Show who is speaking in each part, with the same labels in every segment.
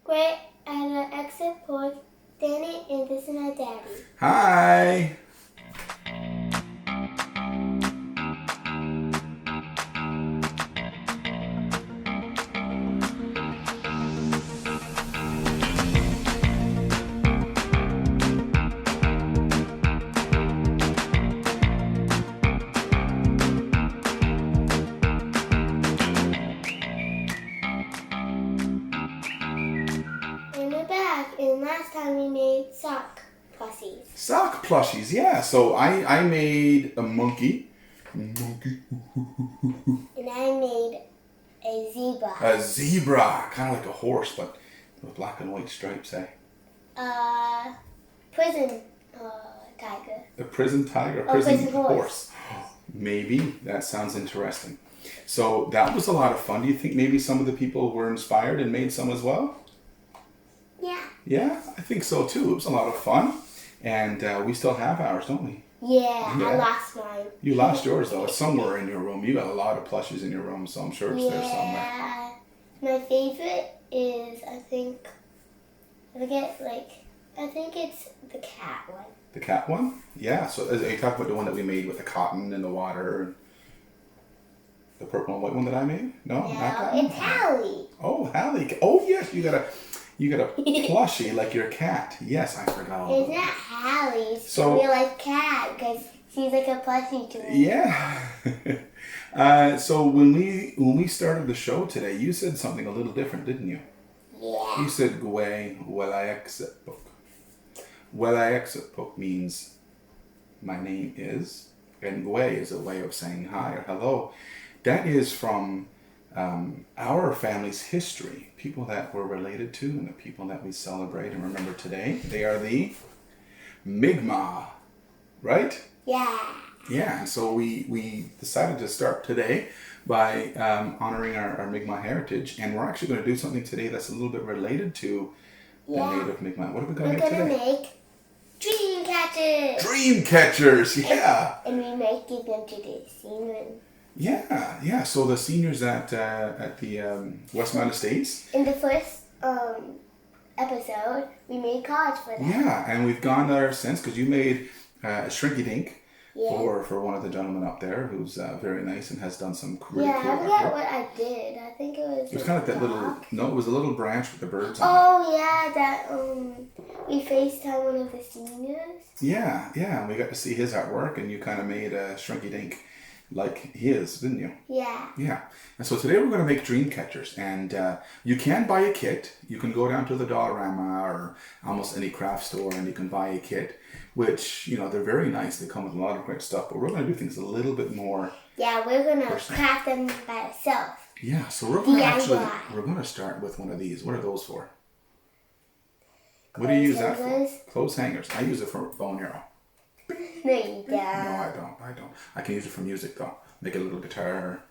Speaker 1: We're at an exit point. Dani and this is my daddy.
Speaker 2: Hi.
Speaker 1: And last time we made sock plushies.
Speaker 2: Sock plushies, yeah. So I made a monkey.
Speaker 1: And I made a zebra.
Speaker 2: A zebra, kind of like a horse, but with black and white stripes, eh?
Speaker 1: Prison tiger.
Speaker 2: A prison tiger,
Speaker 1: prison horse.
Speaker 2: Maybe. That sounds interesting. So that was a lot of fun. Do you think maybe some of the people were inspired and made some as well?
Speaker 1: Yeah.
Speaker 2: Yeah, I think so too. It was a lot of fun. And we still have ours, don't we?
Speaker 1: Yeah, I lost mine.
Speaker 2: You lost yours though. It's somewhere in your room. You got a lot of plushies in your room, so I'm sure it's there somewhere.
Speaker 1: Yeah. My favorite is, I think it's the cat one.
Speaker 2: The cat one? Yeah. So are you talking about the one that we made with the cotton and the water? The purple and white one that I made? No, not that one?
Speaker 1: It's Hallie.
Speaker 2: Oh, Hallie. Oh, yes. You got a plushie like your cat. Yes, I forgot all
Speaker 1: It's
Speaker 2: about
Speaker 1: not Hallie. It's
Speaker 2: So-
Speaker 1: a real life cat because she's like a plushie to me.
Speaker 2: Yeah. So when we started the show today, you said something a little different, didn't you?
Speaker 1: Yeah.
Speaker 2: You said Gwe Welaexipuk. Welaexipuk means my name is, and Gwe is a way of saying hi or hello. That is from our family's history, people that we're related to and the people that we celebrate and remember today. They are the Mi'kmaq, right?
Speaker 1: Yeah.
Speaker 2: Yeah, and so we decided to start today by honoring our Mi'kmaq heritage, and we're actually going to do something today that's a little bit related to the native Mi'kmaq. What are we going to make today?
Speaker 1: We're going to make dreamcatchers.
Speaker 2: Dreamcatchers, yeah.
Speaker 1: And we might give them to the seniors.
Speaker 2: Yeah. So the seniors at the Westmount Estates.
Speaker 1: In the first episode, we made cards for them.
Speaker 2: Yeah, and we've gone there since because you made a shrinky dink.
Speaker 1: Yeah.
Speaker 2: For one of the gentlemen up there who's very nice and has done some really cool
Speaker 1: I forget
Speaker 2: artwork.
Speaker 1: what I did. I think it was.
Speaker 2: It was kind of like that little. No, it was a little branch with the birds on it.
Speaker 1: Oh yeah, that we FaceTime one of the seniors.
Speaker 2: Yeah, and we got to see his artwork, and you kind of made a shrinky dink like his, didn't you?
Speaker 1: Yeah.
Speaker 2: Yeah. And so today we're going to make dream catchers, and you can buy a kit. You can go down to the Dollarama or almost any craft store, and you can buy a kit. Which, they're very nice. They come with a lot of great stuff, but we're going to do things a little bit more.
Speaker 1: Yeah, we're going to craft them by ourselves.
Speaker 2: Yeah, so we're going to start with one of these. What are those for? What do you use that for? Clothes hangers. I use it for bow and arrow.
Speaker 1: No, you don't.
Speaker 2: No, I don't. I can use it for music though. Make a little guitar.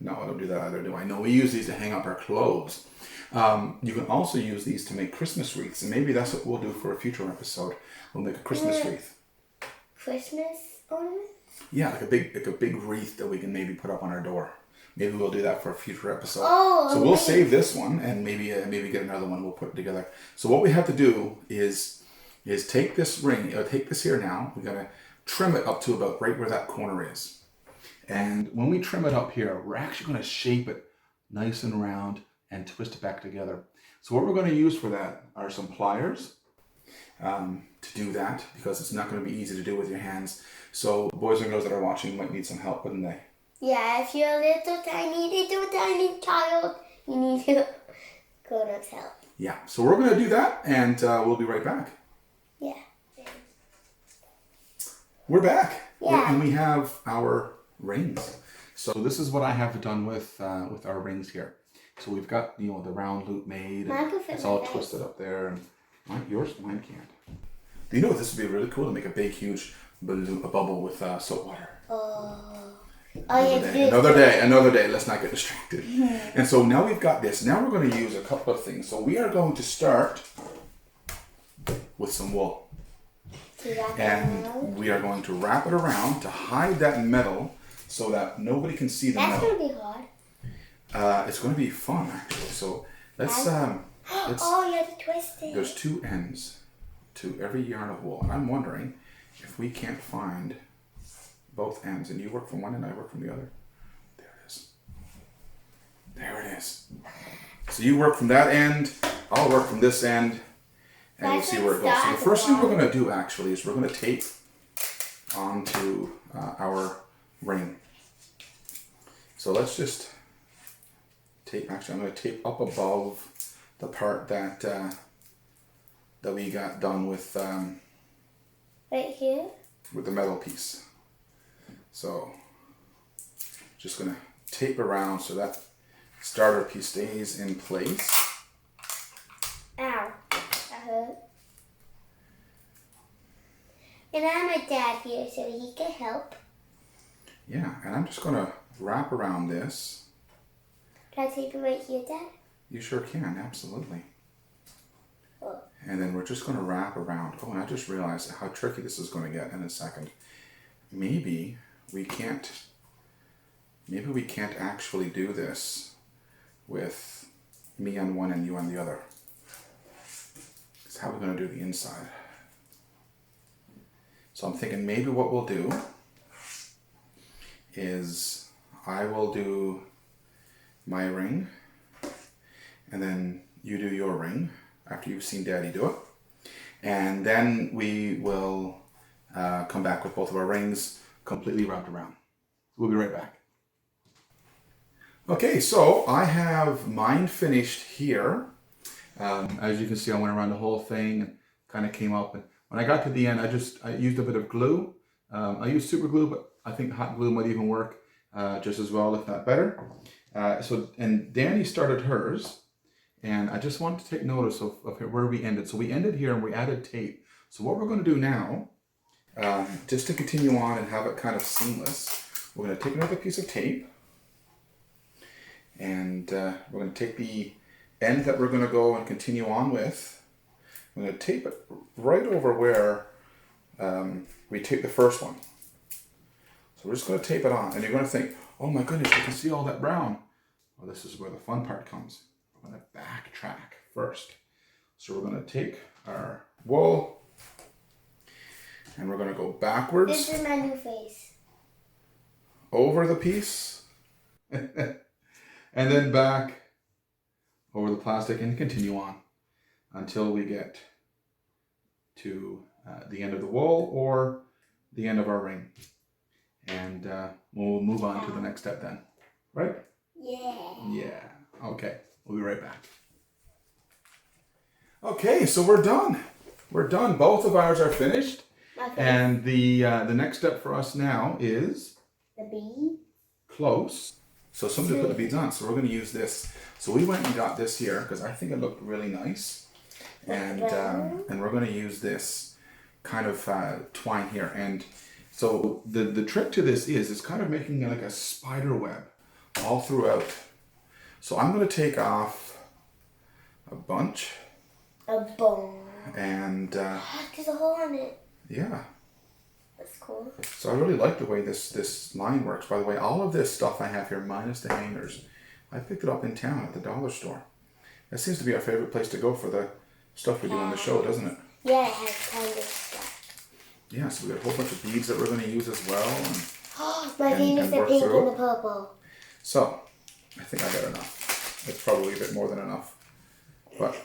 Speaker 2: No, I don't do that either, do I? No, we use these to hang up our clothes. You can also use these to make Christmas wreaths, and maybe that's what we'll do for a future episode. We'll make a Christmas wreath.
Speaker 1: Christmas ornaments?
Speaker 2: Yeah, like a big wreath that we can maybe put up on our door. Maybe we'll do that for a future episode.
Speaker 1: Oh,
Speaker 2: so we'll save this one and maybe get another one. We'll put it together. So what we have to do is take this ring, take this here now. We're gonna trim it up to about right where that corner is. And when we trim it up here, we're actually gonna shape it nice and round and twist it back together. So what we're gonna use for that are some pliers. To do that, because it's not going to be easy to do with your hands. So boys and girls that are watching might need some help, wouldn't they?
Speaker 1: Yeah, if you're a little tiny child, you need grown-ups help.
Speaker 2: Yeah, so we're going to do that, and we'll be right back.
Speaker 1: Yeah.
Speaker 2: We're back.
Speaker 1: Yeah.
Speaker 2: And we have our rings. So this is what I have done with our rings here. So we've got the round loop made. And it's all twisted up there. And mine can't. Do you know this would be really cool to make a big, huge balloon, a bubble with soap water? Another day. Let's not get distracted. And so now we've got this. Now we're going to use a couple of things. So we are going to start with some wool. And we are going to wrap it around to hide that metal so that nobody can see the metal.
Speaker 1: That's going to be hard.
Speaker 2: It's going to be fun, actually. So let's
Speaker 1: Oh, you have to twist it.
Speaker 2: There's 2 ends to every yarn of wool, and I'm wondering if we can't find both ends, and you work from one end, I work from the other. There it is. There it is. So you work from that end, I'll work from this end, and we'll see where it goes. So the first thing we're going to do actually is we're going to tape onto our ring. So let's just tape. Actually, I'm going to tape up above the part that that we got done with
Speaker 1: Right here?
Speaker 2: with the metal piece. So just going to tape around so that starter piece stays in place.
Speaker 1: Ow, that hurt. And I have my dad here so he can help.
Speaker 2: Yeah, and I'm just going to wrap around this.
Speaker 1: Can I tape it right here, Dad?
Speaker 2: You sure can, absolutely.
Speaker 1: Oh.
Speaker 2: And then we're just going to wrap around. Oh, and I just realized how tricky this is going to get in a second. Maybe we can't actually do this with me on one and you on the other. Because how are we going to do the inside? So I'm thinking maybe what we'll do is I will do my ring, and then you do your ring after you've seen Daddy do it. And then we will come back with both of our rings completely wrapped around. We'll be right back. Okay, so I have mine finished here. As you can see, I went around the whole thing and kind of came up. And when I got to the end, I used a bit of glue. I used super glue, but I think hot glue might even work just as well, if not better. And Dani started hers, and I just wanted to take notice of where we ended. So we ended here and we added tape. So what we're going to do now, just to continue on and have it kind of seamless, we're going to take another piece of tape, and we're going to take the end that we're going to go and continue on with. I'm going to tape it right over where we taped the first one. So we're just going to tape it on, and you're going to think, oh my goodness, you can see all that brown. Well, this is where the fun part comes. We're going to backtrack first. So we're going to take our wool, and we're going to go backwards.
Speaker 1: This is my new face.
Speaker 2: Over the piece, and then back over the plastic, and continue on until we get to the end of the wool or the end of our ring. And we'll move on to the next step then. Right?
Speaker 1: Yeah.
Speaker 2: Yeah. Okay. We'll be right back. Okay, so we're done. We're done. Both of ours are finished. And the next step for us now is
Speaker 1: The bead.
Speaker 2: close. So somebody put the beads on. So we're going to use this. So we went and got this here because I think it looked really nice. And we're going to use this kind of twine here. And so the trick to this is it's kind of making like a spider web all throughout. So I'm going to take off a bunch.
Speaker 1: A bone.
Speaker 2: And
Speaker 1: There's a hole in it.
Speaker 2: yeah.
Speaker 1: That's cool.
Speaker 2: So I really like the way this line works. By the way, all of this stuff I have here, minus the hangers, I picked it up in town at the dollar store. That seems to be our favorite place to go for the stuff we do on the show, doesn't it?
Speaker 1: Yeah, it has tons of stuff.
Speaker 2: Yeah, so we got a whole bunch of beads that we're going to use as well. And,
Speaker 1: My favorite's the
Speaker 2: work
Speaker 1: pink
Speaker 2: through
Speaker 1: and
Speaker 2: it.
Speaker 1: the purple.
Speaker 2: So, I think I got enough. It's probably a bit more than enough. But,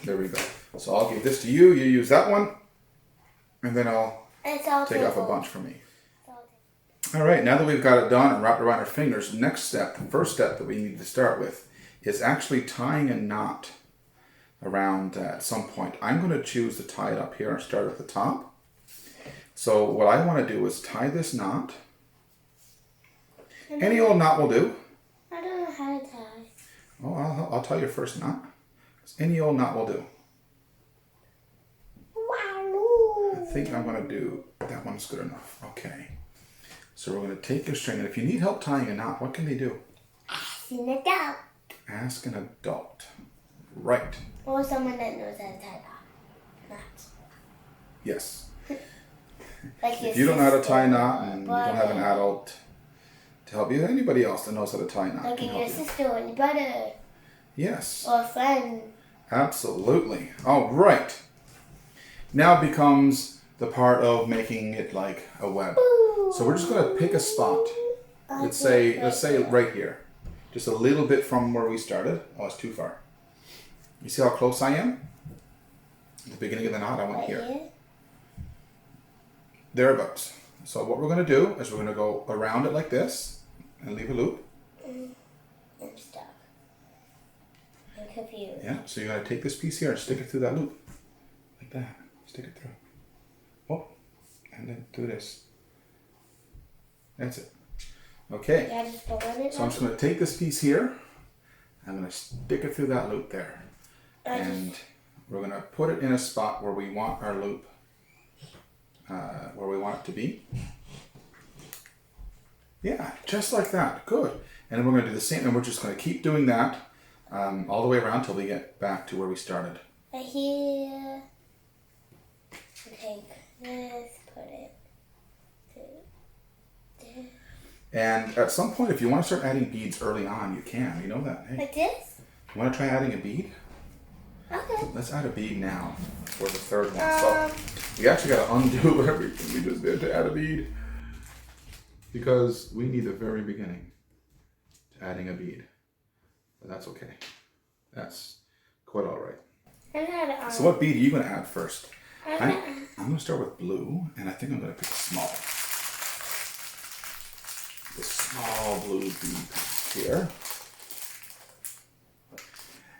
Speaker 2: there we go. So I'll give this to you, you use that one, and then I'll
Speaker 1: It's all
Speaker 2: take off a
Speaker 1: purple.
Speaker 2: bunch for me. Alright, now that we've got it done and wrapped around our fingers, next step, the first step that we need to start with is actually tying a knot around at some point. I'm going to choose to tie it up here and start at the top. So what I want to do is tie this knot. Any old knot will do.
Speaker 1: I don't know how to tie.
Speaker 2: Oh, I'll tie your first knot. Any old knot will do.
Speaker 1: Wow.
Speaker 2: I think I'm going to do, that one's good enough. Okay. So we're going to take your string, and if you need help tying a knot, what can they do?
Speaker 1: Ask an adult.
Speaker 2: Ask an adult. Right.
Speaker 1: Or someone that knows how to tie knots.
Speaker 2: Yes.
Speaker 1: Like
Speaker 2: If you don't know how to tie a knot and you
Speaker 1: brother.
Speaker 2: don't have an adult to help you, anybody else that knows how to tie a knot
Speaker 1: Like
Speaker 2: can
Speaker 1: your
Speaker 2: help you.
Speaker 1: sister or your brother
Speaker 2: Yes,
Speaker 1: or a friend.
Speaker 2: Absolutely. All right. Now becomes the part of making it like a web. So we're just going to pick a spot. Let's say right here. Just a little bit from where we started. Oh, it's too far. You see how close I am? At the beginning of the knot, I went here. Thereabouts. So what we're going to do is we're going to go around it like this and leave a loop.
Speaker 1: I'm stuck. I'm confused.
Speaker 2: Yeah, so you're going to take this piece here and stick it through that loop. Like that. Stick it through. Oh, and then do this. That's it. Okay.
Speaker 1: Yeah, just go on it.
Speaker 2: So I'm just going to take this piece here. I'm going to stick it through that loop there. And we're going to put it in a spot where we want our loop, where we want it to be. Yeah, just like that. Good. And then we're going to do the same, and we're just going to keep doing that all the way around till we get back to where we started.
Speaker 1: Right here. Take this, put it there.
Speaker 2: And at some point, if you want to start adding beads early on, you can. You know that. Hey,
Speaker 1: Like this?
Speaker 2: you want to try adding a bead?
Speaker 1: Okay.
Speaker 2: Let's add a bead now for the third one. So we actually got to undo everything we just did to add a bead, because we need the very beginning to adding a bead. But that's okay. That's quite all right.
Speaker 1: I'm gonna,
Speaker 2: So what bead are you going to add first?
Speaker 1: I'm
Speaker 2: I'm going to start with blue, and I think I'm going to pick small. The small blue bead here.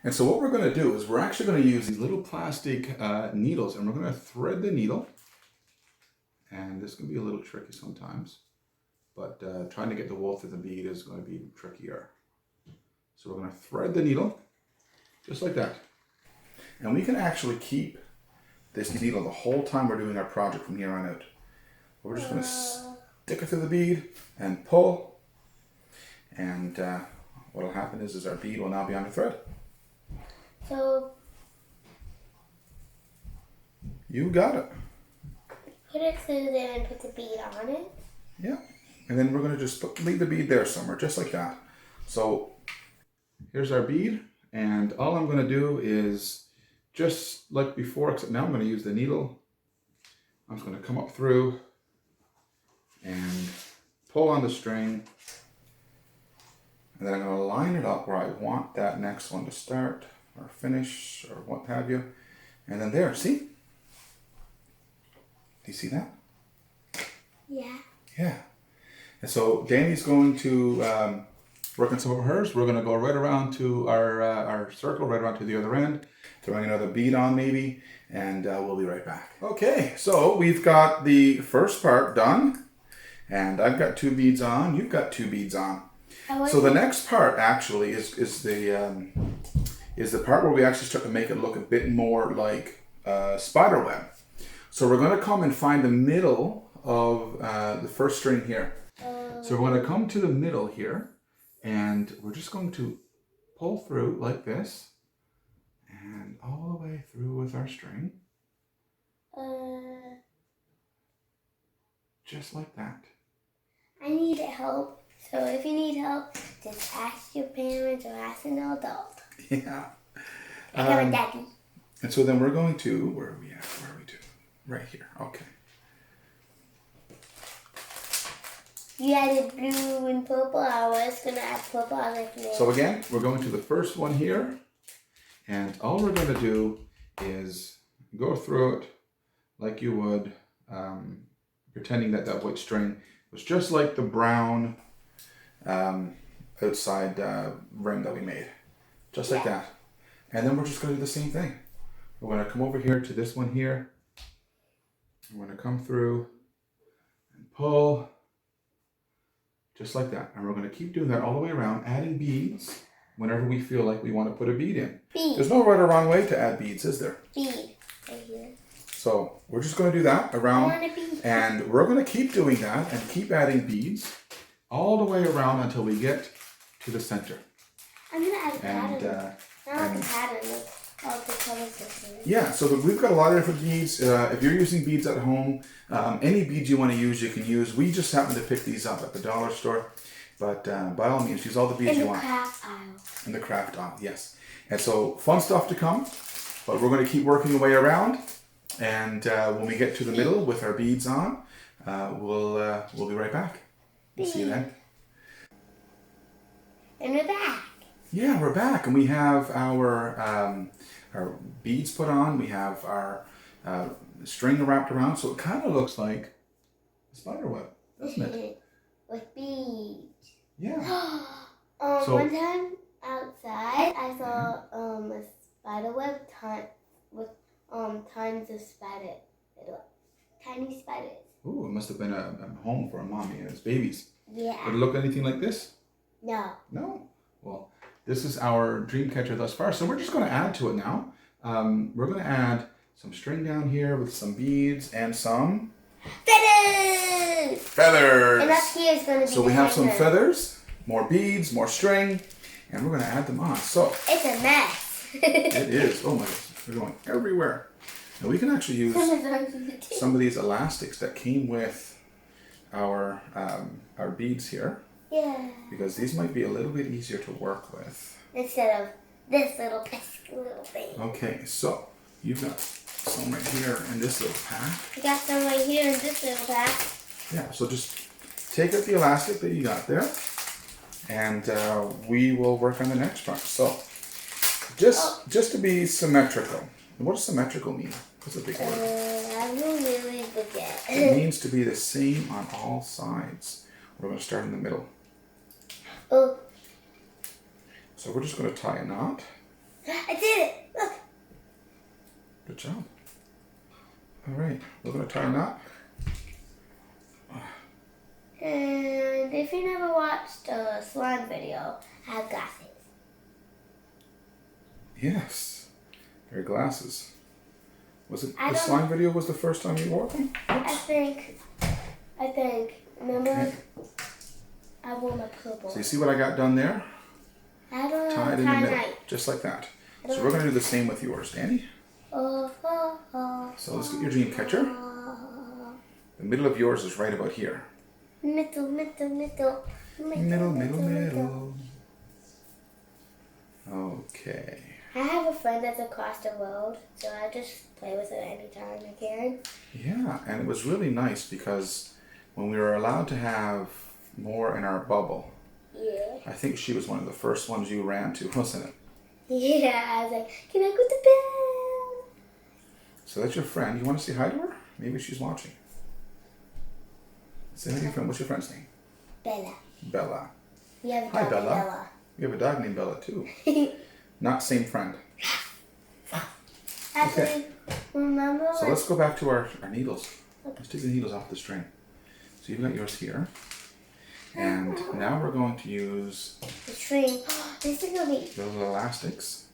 Speaker 2: And so what we're going to do is we're actually going to use these little plastic needles, and we're going to thread the needle. And this can be a little tricky sometimes, but trying to get the wool through the bead is going to be trickier. So we're going to thread the needle just like that. And we can actually keep this needle the whole time we're doing our project from here on out. We're just going to stick it through the bead and pull. And what will happen is our bead will now be on the thread.
Speaker 1: So
Speaker 2: You got it.
Speaker 1: put it through there and put the bead on it.
Speaker 2: Yeah. And then we're going to just leave the bead there somewhere, just like that. So here's our bead. And all I'm going to do is just like before, except now I'm going to use the needle. I'm just going to come up through and pull on the string. And then I'm going to line it up where I want that next one to start or finish or what have you. And then there, see? Do you see that?
Speaker 1: Yeah.
Speaker 2: Yeah. And so Dani's going to work on some of hers. We're going to go right around to our circle, right around to the other end, throwing another bead on maybe, and we'll be right back. Okay, so we've got the first part done, and I've got 2 beads on. You've got 2 beads on. So the next part actually is the part where we actually start to make it look a bit more like spider web. So we're going to come and find the middle of the first string here. So we're going to come to the middle here, and we're just going to pull through like this, and all the way through with our string. Just like that.
Speaker 1: I need help. So if you need help, just ask your parents or ask an adult.
Speaker 2: Yeah.
Speaker 1: I got a daddy.
Speaker 2: And so then we're going to, where are we at? Where are we to? Right here. Okay.
Speaker 1: You added blue and purple. I was going to add purple. I was like, no.
Speaker 2: So again, we're going to the first one here. And all we're going to do is go through it like you would, pretending that that white string was just like the brown outside rim that we made. Just like that. And then we're just going to do the same thing. We're going to come over here to this one here. We're going to come through and pull. Just like that. And we're going to keep doing that all the way around, adding beads whenever we feel like we want to put a bead in.
Speaker 1: Bead.
Speaker 2: There's no right or wrong way to add beads, is there?
Speaker 1: Bead. Right here.
Speaker 2: So we're just going to do that around.
Speaker 1: I want a bead.
Speaker 2: And we're going to keep doing that and keep adding beads all the way around until we get to the center.
Speaker 1: I'm going to add a pattern. I want
Speaker 2: and-
Speaker 1: the pattern of all the colors this is.
Speaker 2: Yeah, so we've got a lot of different beads. If you're using beads at home, any beads you want to use, you can use. We just happen to pick these up at the dollar store. But by all means, use all the beads
Speaker 1: In
Speaker 2: you
Speaker 1: the
Speaker 2: want.
Speaker 1: craft aisle.
Speaker 2: In the craft aisle, yes. And so fun stuff to come, but we're going to keep working our way around. And when we get to the middle with our beads on, we'll be right back. We'll see you then.
Speaker 1: And we're back.
Speaker 2: Yeah, we're back, and we have our beads put on. We have our string wrapped around, so it kind of looks like a spider web, doesn't it?
Speaker 1: With beads.
Speaker 2: Yeah.
Speaker 1: One time outside, I saw a spider web with tons of spiders, little tiny spiders.
Speaker 2: Ooh, it must have been a home for a mommy and its babies.
Speaker 1: Yeah.
Speaker 2: Would it look anything like this?
Speaker 1: No.
Speaker 2: No. Well, this is our dream catcher thus far, so we're just going to add to it now. We're going to add some string down here with some beads and some
Speaker 1: Feathers!
Speaker 2: feathers.
Speaker 1: And up here is going to be
Speaker 2: So we have some feathers, more beads, more string, and we're going to add them on. So
Speaker 1: it's a mess.
Speaker 2: it is. Oh my goodness, they're going everywhere. And we can actually use some of these elastics that came with our beads here.
Speaker 1: Yeah.
Speaker 2: Because these might be a little bit easier to work with.
Speaker 1: Instead of this little pesky little thing.
Speaker 2: Okay, so you've got some right here in this little pack.
Speaker 1: We got some right here in this little pack.
Speaker 2: Yeah, so just take out the elastic that you got there, and we will work on the next one. So just to be symmetrical. What does symmetrical mean? That's a big word.
Speaker 1: I will really forget.
Speaker 2: It means to be the same on all sides. We're going to start in the middle.
Speaker 1: Oh.
Speaker 2: So we're just going to tie a knot.
Speaker 1: I did it! Look!
Speaker 2: Good job. All right, we're going to tie a knot.
Speaker 1: And if you never watched a slime video, I have glasses.
Speaker 2: Yes, your glasses. Was it
Speaker 1: I
Speaker 2: the
Speaker 1: don't-
Speaker 2: slime video was the first time you wore them?
Speaker 1: I think. Remember?
Speaker 2: Okay.
Speaker 1: I wore my purple.
Speaker 2: So you see what I got done there?
Speaker 1: I don't know.
Speaker 2: Tied in the middle, just like that. So we're going to do the same with yours, Dani. So let's get your dream catcher. The middle of yours is right about here.
Speaker 1: Middle.
Speaker 2: Middle. Okay.
Speaker 1: I have a friend that's across the road, so I just play with her anytime I can.
Speaker 2: Yeah, and it was really nice because when we were allowed to have more in our bubble,
Speaker 1: Yeah.
Speaker 2: I think she was one of the first ones you ran to, wasn't it?
Speaker 1: Yeah, I was like, can I go to bed?
Speaker 2: So that's your friend. You want to say hi to her? Maybe she's watching. Say hi to your friend. What's your friend's name?
Speaker 1: Bella.
Speaker 2: Bella.
Speaker 1: We have a
Speaker 2: Hi,
Speaker 1: dog named
Speaker 2: Bella. We have a dog named Bella too. Not same friend.
Speaker 1: Actually, remember
Speaker 2: So let's go back to our needles. Let's take the needles off the string. So you've got yours here. And now we're going to use
Speaker 1: the string? This is gonna be.
Speaker 2: those elastics.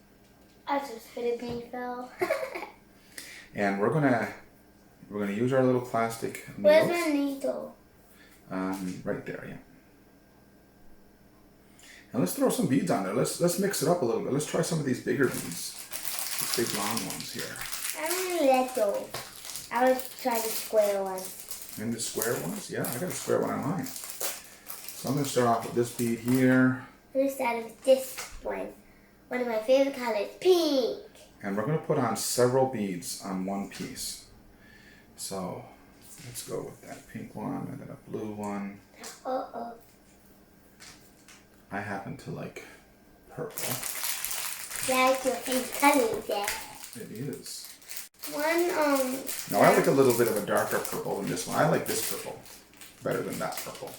Speaker 1: I just hit a bee fell.
Speaker 2: And we're gonna use our little plastic
Speaker 1: Where's
Speaker 2: needles.
Speaker 1: my needle?
Speaker 2: Right there, yeah. And let's throw some beads on there. Let's mix it up a little bit. Let's try some of these bigger beads. These big long ones here.
Speaker 1: I really like those. I would try the square ones.
Speaker 2: And the square ones? Yeah, I got a square one on mine. So I'm going to start off with this bead here.
Speaker 1: I'm gonna start with this one. One of my favorite colors, pink.
Speaker 2: And we're going to put on several beads on one piece. So let's go with that pink one and then a blue one.
Speaker 1: Uh-oh.
Speaker 2: I happen to like purple.
Speaker 1: That's your favorite color, Dad.
Speaker 2: It is. Now I like a little bit of a darker purple than this one. I like this purple better than that purple.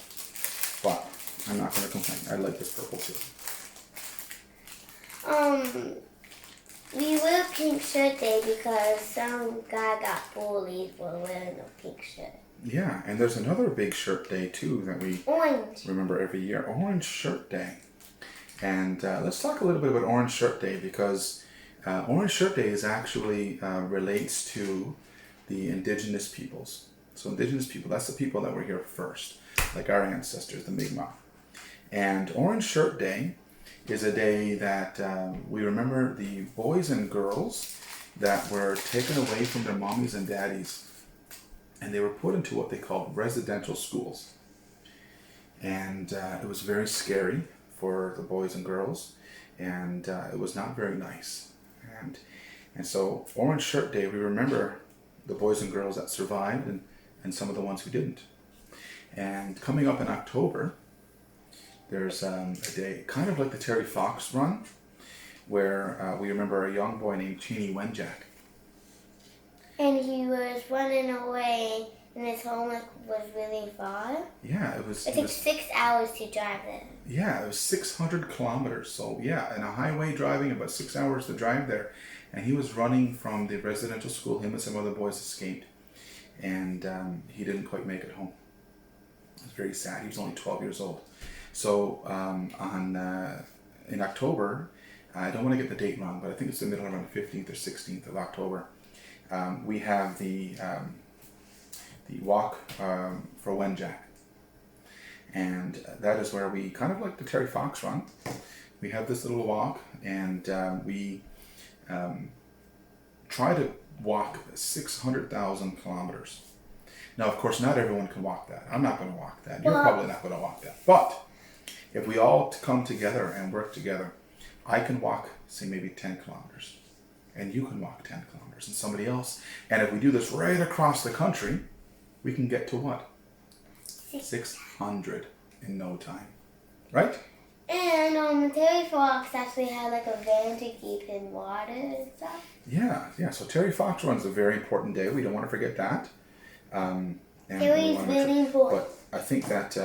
Speaker 2: But I'm not going to complain. I like this purple too.
Speaker 1: We wear pink shirt day because some guy got bullied for wearing a pink shirt.
Speaker 2: Yeah, and there's another big shirt day too that we
Speaker 1: Orange.
Speaker 2: remember every year. Orange Shirt Day. And let's talk a little bit about Orange Shirt Day because Orange Shirt Day is actually relates to the indigenous peoples. So indigenous people, that's the people that were here first, like our ancestors, the Mi'kmaq. And Orange Shirt Day is a day that we remember the boys and girls that were taken away from their mommies and daddies, and they were put into what they called residential schools. And it was very scary for the boys and girls. and it was not very nice. And so Orange Shirt Day, we remember the boys and girls that survived and some of the ones who didn't. And coming up in October, there's a day, kind of like the Terry Fox run, where we remember a young boy named Cheney Wenjack.
Speaker 1: And he was running away, and his home was really far.
Speaker 2: Yeah, it
Speaker 1: took 6 hours to drive there.
Speaker 2: Yeah, it was 600 kilometers. So yeah, in a highway driving, about 6 hours to drive there. And he was running from the residential school. Him and some other boys escaped. And he didn't quite make it home. It was very sad. He was only 12 years old. So in October, I don't want to get the date wrong, but I think it's the middle around the 15th or 16th of October. We have the walk for Wenjack. And that is where we, kind of like the Terry Fox run, we have this little walk, and we try to walk 600,000 kilometers. Now, of course, not everyone can walk that. I'm not going to walk that. You're probably not going to walk that. But if we all come together and work together, I can walk, say, maybe 10 kilometers. And you can walk 10 kilometers, and somebody else. And if we do this right across the country, we can get to what? 600 in no time. Right?
Speaker 1: And Terry Fox actually had like a van to keep in water and stuff.
Speaker 2: Yeah. So Terry Fox Run is a very important day. We don't want to forget that.
Speaker 1: Terry's really important.
Speaker 2: But I think that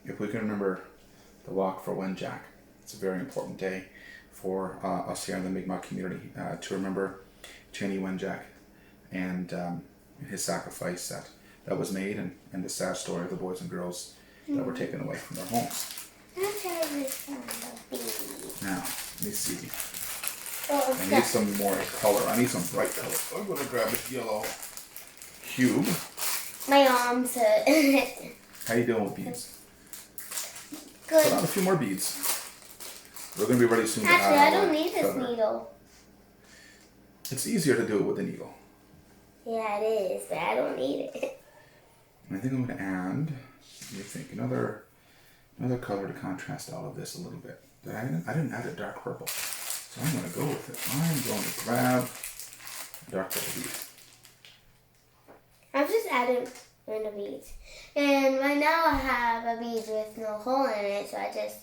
Speaker 2: if we can remember the walk for Wenjack, it's a very important day for us here in the Mi'kmaq community to remember Cheney Wenjack and his sacrifice that was made, and the sad story of the boys and girls that were taken away from their homes.
Speaker 1: Let's try this one.
Speaker 2: Now, let me see.
Speaker 1: Oh,
Speaker 2: I need some more color. I need some bright color. So I'm going to grab this yellow cube.
Speaker 1: My arms hurt.
Speaker 2: How you doing with beads?
Speaker 1: Good.
Speaker 2: Put on a few more beads. We're going to be ready soon to
Speaker 1: Actually,
Speaker 2: add
Speaker 1: I don't
Speaker 2: our
Speaker 1: need this
Speaker 2: feather.
Speaker 1: needle.
Speaker 2: It's easier to do it with a needle.
Speaker 1: Yeah, it is, but I don't need it.
Speaker 2: And I think I'm going to add, let me think, another color to contrast all of this a little bit. I didn't add a dark purple. So I'm going to go with it. I'm going to grab a dark purple bead.
Speaker 1: I've just added random beads. And right now I have a bead with no hole in it, so I just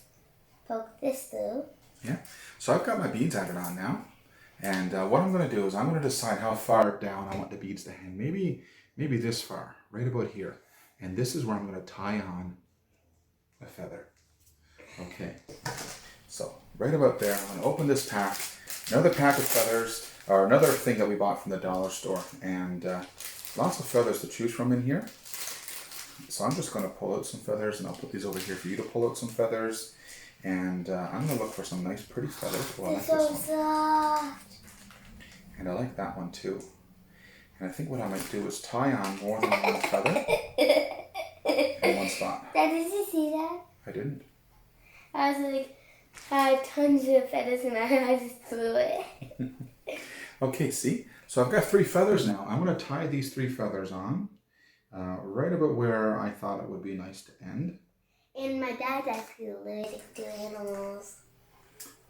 Speaker 1: poke this through.
Speaker 2: Yeah. So I've got my beads added on now. And what I'm going to do is I'm going to decide how far down I want the beads to hang. Maybe this far, right about here. And this is where I'm going to tie on a feather. Okay. So right about there, I'm going to open this pack. Another pack of feathers, or another thing that we bought from the dollar store. And lots of feathers to choose from in here. So I'm just going to pull out some feathers, and I'll put these over here for you to pull out some feathers. And I'm going to look for some nice pretty feathers. Oh, I like
Speaker 1: It's so
Speaker 2: this one.
Speaker 1: soft.
Speaker 2: And I like that one too. And I think what I might do is tie on more than one feather in one spot.
Speaker 1: Dad, did you see that?
Speaker 2: I didn't.
Speaker 1: I was like, I had tons of feathers and I just threw it.
Speaker 2: Okay, see? So I've got 3 feathers now. I'm going to tie these 3 feathers on right about where I thought it would be nice to end.
Speaker 1: And my dad's actually allergic to animals.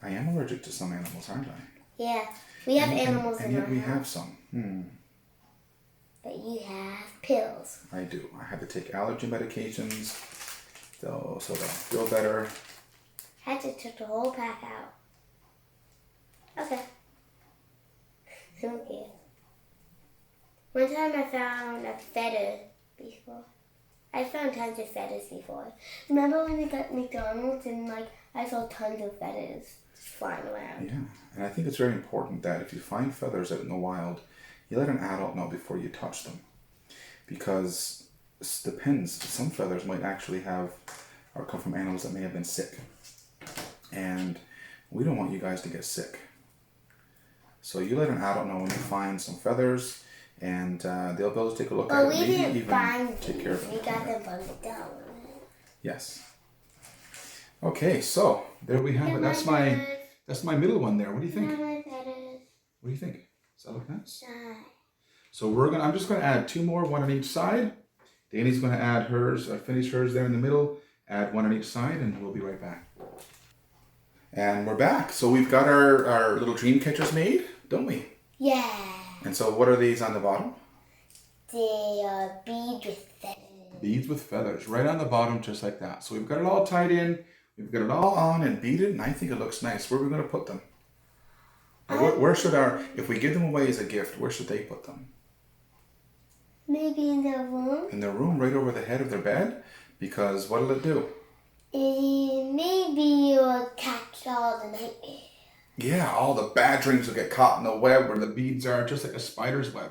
Speaker 2: I am allergic to some animals, aren't I?
Speaker 1: Yeah, we have animals
Speaker 2: and
Speaker 1: in
Speaker 2: yet
Speaker 1: our
Speaker 2: we
Speaker 1: house.
Speaker 2: have some.
Speaker 1: But you have pills.
Speaker 2: I do. I have to take allergy medications so that I feel better.
Speaker 1: I had to took the whole pack out. Okay. Okay. One time I found a feather before. I found tons of feathers before. Remember when we got McDonald's and I saw tons of feathers flying around?
Speaker 2: Yeah, and I think it's very important that if you find feathers out in the wild, you let an adult know before you touch them. Because it depends, some feathers might actually have or come from animals that may have been sick. And we don't want you guys to get sick. So you let an adult know when you find some feathers, and they'll be able to take a look at it.
Speaker 1: But we
Speaker 2: Maybe
Speaker 1: didn't
Speaker 2: even
Speaker 1: find
Speaker 2: take
Speaker 1: these.
Speaker 2: care of it.
Speaker 1: We got them from McDonald's.
Speaker 2: Yes. Okay, so there we have it. That's my middle one there. What do you think?
Speaker 1: My feathers.
Speaker 2: What do you think? Does that look nice?
Speaker 1: Shine.
Speaker 2: So I'm just gonna add 2 more, one on each side. Dani's gonna add hers, finish hers there in the middle, add one on each side, and we'll be right back. And we're back. So we've got our little dream catchers made, don't we?
Speaker 1: Yeah.
Speaker 2: And so what are these on the bottom?
Speaker 1: They are beads with feathers.
Speaker 2: Beads with feathers, right on the bottom, just like that. So we've got it all tied in. We've got it all on and beaded, and I think it looks nice. Where are we going to put them? Where should if we give them away as a gift, where should they put them?
Speaker 1: Maybe in the room.
Speaker 2: In their room, right over the head of their bed? Because what'll it do?
Speaker 1: Maybe you'll catch all the nightmares.
Speaker 2: Yeah, all the bad dreams will get caught in the web where the beads are, just like a spider's web.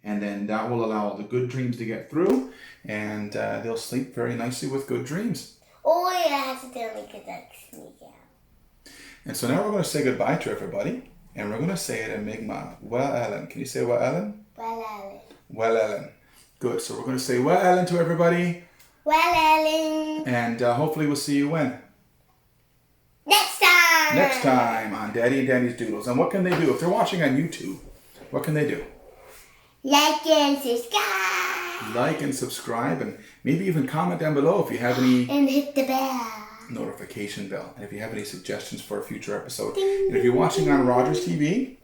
Speaker 2: And then that will allow all the good dreams to get through, and they'll sleep very nicely with good dreams.
Speaker 1: Oh, yeah, accidentally get that sneak out.
Speaker 2: And so now we're going to say goodbye to everybody, and we're going to say it in Mi'kmaq. Well, Ellen. Can you say well, Ellen?
Speaker 1: Well, Ellen.
Speaker 2: Well, Ellen. Good. So we're going to say well, Ellen to everybody.
Speaker 1: Well, Ellen.
Speaker 2: And hopefully we'll see you when?
Speaker 1: Next time.
Speaker 2: Next time on Daddy and Danny's Doodles. And what can they do? If they're watching on YouTube, what can they do?
Speaker 1: Like and subscribe.
Speaker 2: Like and subscribe, and maybe even comment down below if you have any...
Speaker 1: And hit the bell.
Speaker 2: Notification bell. And if you have any suggestions for a future episode.
Speaker 1: Ding,
Speaker 2: and if you're watching on Rogers TV,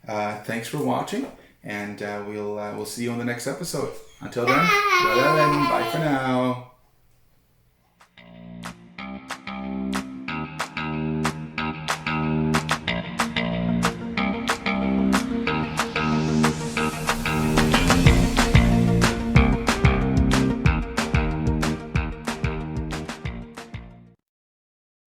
Speaker 2: thanks for watching. And we'll see you on the next episode. Until then, well, Ellen, bye for now.